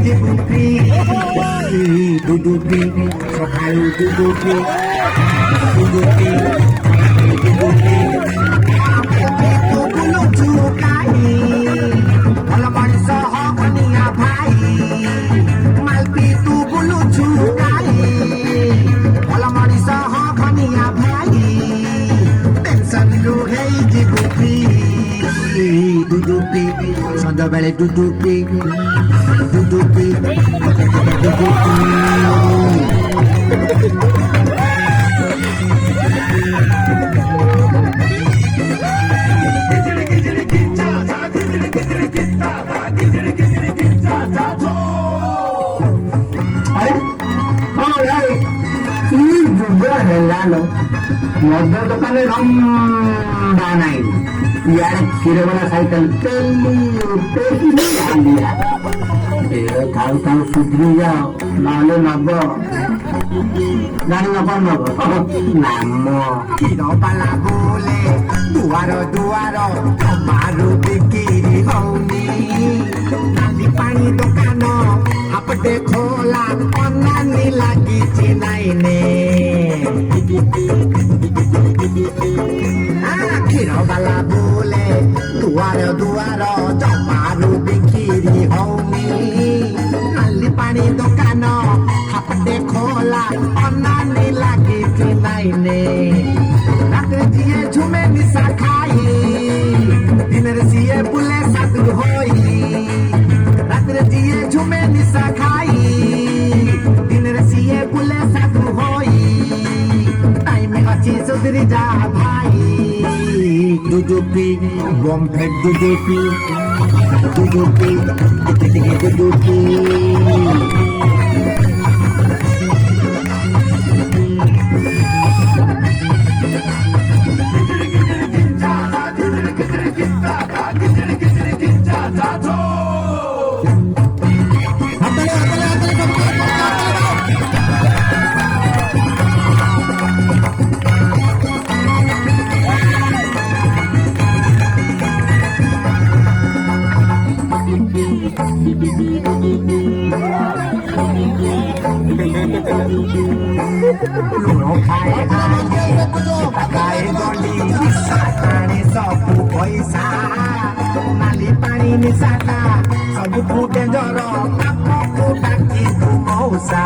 ଯିବୁ ଦୁଦୁପି ସକାଳୁ ଦୁଦୁପି ଦୁଦୁପି ଦୁଦୁପି ତୁ ବୁଲୁଛୁ କାହିଁ ଭଲ ମଣିଷ ହନିଆ ଭାଇ ମାଲପି ତୁ ବୁଲୁଛୁ କାହିଁ ଭଲ ମଣିଷ ହନିଆ ଭାଇ ଟେନସନରୁ ହେଇଯିବୁ ଫ୍ରି ଦୁଦୁପି ସଞ୍ଜବେଳେ ଦୁଦୁପି ଦୁଦୁପି ଦୁଦୁପି ହେଲାଲୋ ମଦ ଦୋକାନରେ ରମ୍ବା ନାହିଁ ଇଆଡେ କ୍ଷୀରବାଲା ସାଇକେଲ ଥାଉ ଥାଉ ସୁଧରି ଯାଅ ନହେଲେ ନବ ଜାଣିନ କଣ ନବ ନାମ କ୍ଷୀରବାଲା ବୋଲେ ଦୁଆର ଦୁଆର ମାରୁ ବିକିରି ହଉନି ନାଲି ପାଣି ଦୋକାନ ହାପଟେ ଖୋଲା ଅନାନି ଲାଗିଛି ନାଇନେ କ୍ଷୀରବାଲା ବୋଲେ ଦୁଆର ଦୁଆର ଜମାରୁ ବିକିରି ହଉନି ନାଲି ପାଣି ଦୋକାନ ହାପଟେ ଖୋଲା ଅନାନି ଲାଗିଛି ନାଇନେ ରାତିରେ ଯିଏ ଝୁମେ ନିଶା ଖାଇ ଦିନରେ ସିଏ ବୁଲେ ସାଧୁ ହୋଇ ରାତିରେ ଯିଏ ଝୁମେ ନିଶା ଖାଇ ଦିନରେ ସିଏ ବୁଲେ ସାଧୁ ହୋଇ ଟାଇମ ଅଛି ସୁଧରି ଯା ଭାଇ ଦୁଦୁପି ବମ୍ ଫେକ୍ ଦୁଦୁପି ଦୁଦୁପି ଟିକେ ଦୁଦୁପି ଲୁଣ ଖାଏ ଖାଏ ଗଣ୍ଡି ନିଶା ପାଣି ସବୁ ପଇସା ନାଲି ପାଣି ନିଶାଟା ସବୁଠୁ ଡେଞ୍ଜର ପାପକୁ ଡାକି ତୁ ମଉସା